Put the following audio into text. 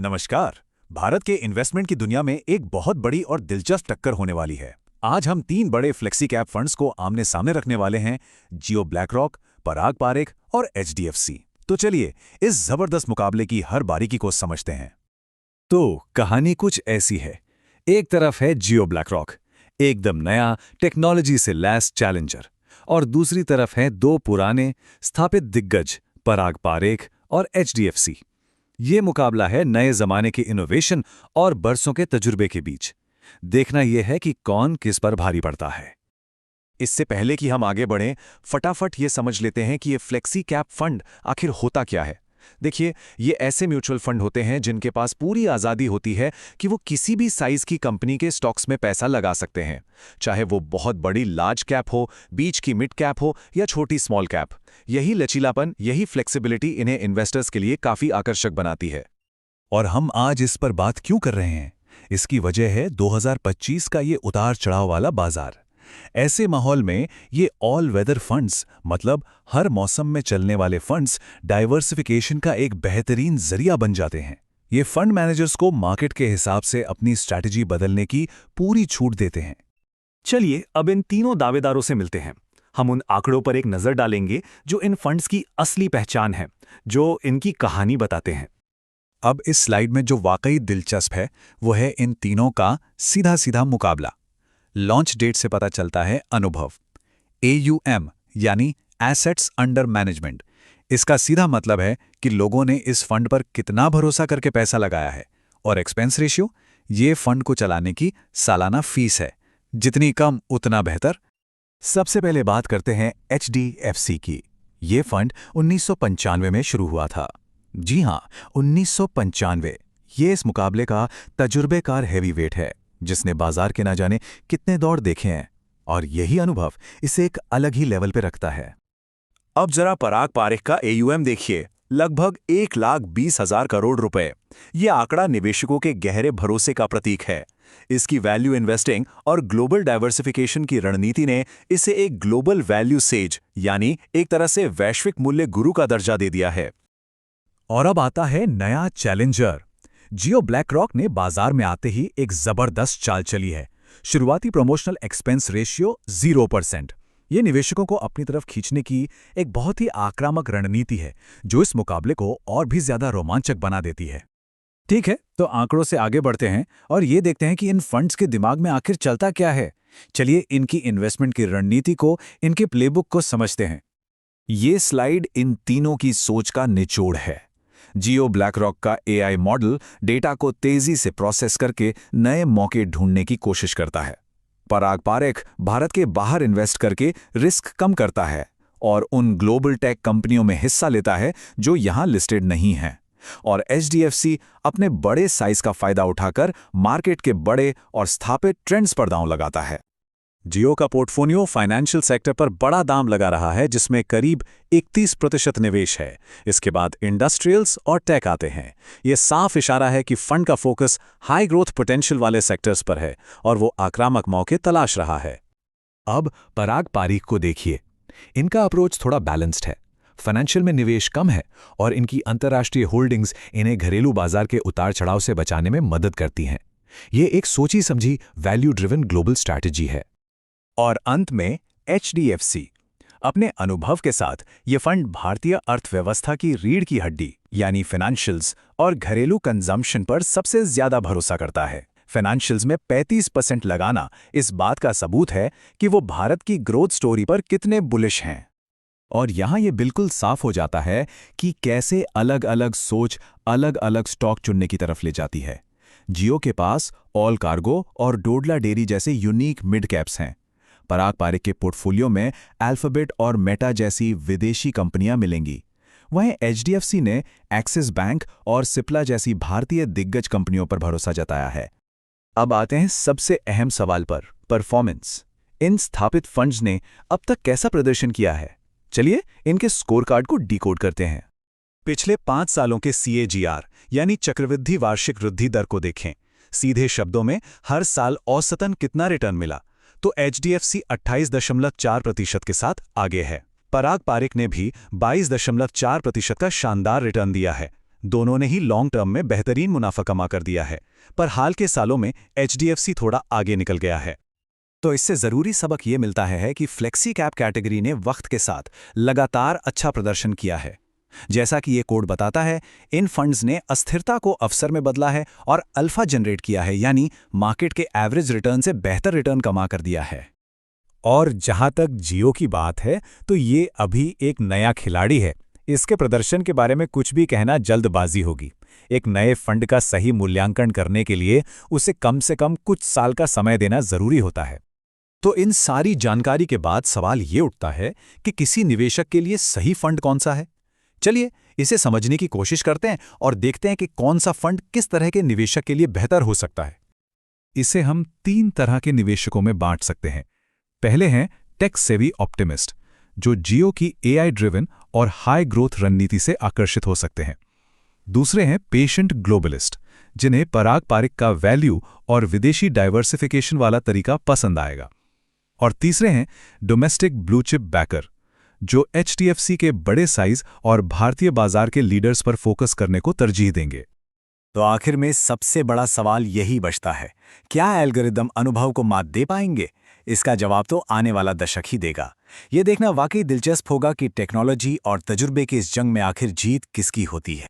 नमस्कार। भारत के इन्वेस्टमेंट की दुनिया में एक बहुत बड़ी और दिलचस्प टक्कर होने वाली है। आज हम तीन बड़े फ्लेक्सी कैप फंड्स को आमने सामने रखने वाले हैं, जियो ब्लैकरॉक, पराग पारेख और एचडीएफसी। तो चलिए इस जबरदस्त मुकाबले की हर बारीकी को समझते हैं। तो कहानी कुछ ऐसी है। एक तरफ है जियो ब्लैकरॉक, एकदम नया टेक्नोलॉजी से लैस चैलेंजर, और दूसरी तरफ हैं दो पुराने स्थापित दिग्गज पराग पारेख और एचडीएफसी। ये मुकाबला है नए जमाने की इनोवेशन और बरसों के तजुर्बे के बीच। देखना यह है कि कौन किस पर भारी पड़ता है। इससे पहले कि हम आगे बढ़ें, फटाफट ये समझ लेते हैं कि ये फ्लेक्सी कैप फंड आखिर होता क्या है। देखिए, ये ऐसे म्यूचुअल फंड होते हैं जिनके पास पूरी आज़ादी होती है कि वो किसी भी साइज की कंपनी के स्टॉक्स में पैसा लगा सकते हैं, चाहे वो बहुत बड़ी लार्ज कैप हो, बीच की मिड कैप हो या छोटी स्मॉल कैप। यही लचीलापन, यही फ्लेक्सिबिलिटी इन्हें इन्वेस्टर्स के लिए काफ़ी आकर्षक बनाती है। और हम आज इस पर बात क्यों कर रहे हैं? इसकी वजह है 2025 का ये उतार चढ़ाव वाला बाजार। ऐसे माहौल में ये ऑल वेदर फंड्स, मतलब हर मौसम में चलने वाले फंड्स, डाइवर्सिफिकेशन का एक बेहतरीन जरिया बन जाते हैं। ये फंड मैनेजर्स को मार्केट के हिसाब से अपनी स्ट्रैटेजी बदलने की पूरी छूट देते हैं। चलिए अब इन तीनों दावेदारों से मिलते हैं। हम उन आंकड़ों पर एक नजर डालेंगे जो इन फंड्स की असली पहचान है, जो इनकी कहानी बताते हैं। अब इस स्लाइड में जो वाकई दिलचस्प है वो है इन तीनों का सीधा सीधा मुकाबला। लॉन्च डेट से पता चलता है अनुभव। AUM यानी एसेट्स अंडर मैनेजमेंट। इसका सीधा मतलब है कि लोगों ने इस फंड पर कितना भरोसा करके पैसा लगाया है। और एक्सपेंस रेशियो, ये फंड को चलाने की सालाना फीस है। जितनी कम उतना बेहतर। सबसे पहले बात करते हैं HDFC की। ये फंड 1995 में शुरू हुआ था। जी हां, 1995। ये इस मुकाबले का तजुर्बेकार हैवीवेट है, जिसने बाजार के ना जाने कितने दौर देखे हैं, और यही अनुभव इसे एक अलग ही लेवल पे रखता है। अब जरा पराग पारेख का AUM देखिए, लगभग 1,20,000 करोड़ रुपए। यह आंकड़ा निवेशकों के गहरे भरोसे का प्रतीक है। इसकी वैल्यू इन्वेस्टिंग और ग्लोबल डाइवर्सिफिकेशन की रणनीति ने इसे एक ग्लोबल वैल्यू सेज, यानी एक तरह से वैश्विक मूल्य गुरु का दर्जा दे दिया है। और अब आता है नया चैलेंजर। जियो ब्लैकरॉक ने बाजार में आते ही एक जबरदस्त चाल चली है। शुरुआती प्रमोशनल एक्सपेंस रेशियो 0%। ये निवेशकों को अपनी तरफ खींचने की एक बहुत ही आक्रामक रणनीति है, जो इस मुकाबले को और भी ज्यादा रोमांचक बना देती है। ठीक है, तो आंकड़ों से आगे बढ़ते हैं और ये देखते हैं कि इन फंड्स के दिमाग में आखिर चलता क्या है। चलिए इनकी इन्वेस्टमेंट की रणनीति को, इनके प्लेबुक को समझते हैं। ये स्लाइड इन तीनों की सोच का निचोड़ है। जियो ब्लैकरॉक का AI मॉडल डेटा को तेजी से प्रोसेस करके नए मौके ढूंढने की कोशिश करता है। पराग पारेख भारत के बाहर इन्वेस्ट करके रिस्क कम करता है और उन ग्लोबल टेक कंपनियों में हिस्सा लेता है जो यहां लिस्टेड नहीं हैं। और HDFC अपने बड़े साइज का फायदा उठाकर मार्केट के बड़े और स्थापित ट्रेंड्स पर दांव लगाता है। जियो का पोर्टफोलियो फाइनेंशियल सेक्टर पर बड़ा दाम लगा रहा है, जिसमें करीब 31% निवेश है। इसके बाद इंडस्ट्रियल्स और टेक आते हैं। यह साफ इशारा है कि फंड का फोकस हाई ग्रोथ पोटेंशियल वाले सेक्टर्स पर है और वो आक्रामक मौके तलाश रहा है। अब पराग पारेख को देखिए। इनका अप्रोच थोड़ा बैलेंस्ड है। फाइनेंशियल में निवेश कम है और इनकी अंतर्राष्ट्रीय होल्डिंग्स इन्हें घरेलू बाजार के उतार चढ़ाव से बचाने में मदद करती हैं। ये एक सोची समझी वैल्यू ड्रिवन ग्लोबल स्ट्रैटेजी है। और अंत में HDFC। अपने अनुभव के साथ ये फंड भारतीय अर्थव्यवस्था की रीढ़ की हड्डी यानी फाइनेंशियल्स और घरेलू कंजम्पशन पर सबसे ज्यादा भरोसा करता है। फाइनेंशियल्स में 35% लगाना इस बात का सबूत है कि वो भारत की ग्रोथ स्टोरी पर कितने बुलिश हैं। और यहां ये बिल्कुल साफ हो जाता है कि कैसे अलग अलग सोच अलग अलग स्टॉक चुनने की तरफ ले जाती है। जियो के पास ऑल कार्गो और डोडला डेयरी जैसे यूनिक मिड कैप्स हैं। पराग पारेख के पोर्टफोलियो में अल्फाबेट और मेटा जैसी विदेशी कंपनियां मिलेंगी। वहीं HDFC ने एक्सिस बैंक और सिप्ला जैसी भारतीय दिग्गज कंपनियों पर भरोसा जताया है। अब आते हैं सबसे अहम सवाल पर, परफॉर्मेंस। इन स्थापित फंड्स ने अब तक कैसा प्रदर्शन किया है? चलिए इनके स्कोर कार्ड को डिकोड करते हैं। पिछले 5 सालों के CAGR यानी चक्रवृद्धि वार्षिक वृद्धि दर को देखें। सीधे शब्दों में हर साल औसतन कितना रिटर्न मिला? तो HDFC 28.4% के साथ आगे है। पराग पारेख ने भी 22.4% का शानदार रिटर्न दिया है। दोनों ने ही लॉन्ग टर्म में बेहतरीन मुनाफा कमा कर दिया है, पर हाल के सालों में HDFC थोड़ा आगे निकल गया है। तो इससे ज़रूरी सबक ये मिलता है कि फ्लेक्सी कैप कैटेगरी ने वक्त के साथ लगातार अच्छा प्रदर्शन किया है। जैसा कि ये कोड बताता है, इन फंड्स ने अस्थिरता को अवसर में बदला है और अल्फा जनरेट किया है, यानी मार्केट के एवरेज रिटर्न से बेहतर रिटर्न कमा कर दिया है। और जहां तक जियो की बात है, तो ये अभी एक नया खिलाड़ी है। इसके प्रदर्शन के बारे में कुछ भी कहना जल्दबाजी होगी। एक नए फंड का सही मूल्यांकन करने के लिए उसे कम से कम कुछ साल का समय देना जरूरी होता है। तो इन सारी जानकारी के बाद सवाल ये उठता है कि किसी निवेशक के लिए सही फंड कौन सा है। चलिए इसे समझने की कोशिश करते हैं और देखते हैं कि कौन सा फंड किस तरह के निवेशक के लिए बेहतर हो सकता है। इसे हम 3 तरह के निवेशकों में बांट सकते हैं। पहले हैं टेक सेवी ऑप्टिमिस्ट, जो जियो की AI ड्रिवन और हाई ग्रोथ रणनीति से आकर्षित हो सकते हैं। दूसरे हैं पेशेंट ग्लोबलिस्ट, जिन्हें पारंपरिक का वैल्यू और विदेशी डाइवर्सिफिकेशन वाला तरीका पसंद आएगा। और तीसरे हैं डोमेस्टिक ब्लू चिप बैकर, जो HDFC के बड़े साइज और भारतीय बाजार के लीडर्स पर फोकस करने को तरजीह देंगे। तो आखिर में सबसे बड़ा सवाल यही बचता है, क्या एल्गोरिदम अनुभव को मात दे पाएंगे? इसका जवाब तो आने वाला दशक ही देगा। ये देखना वाकई दिलचस्प होगा कि टेक्नोलॉजी और तजुर्बे की इस जंग में आखिर जीत किसकी होती है।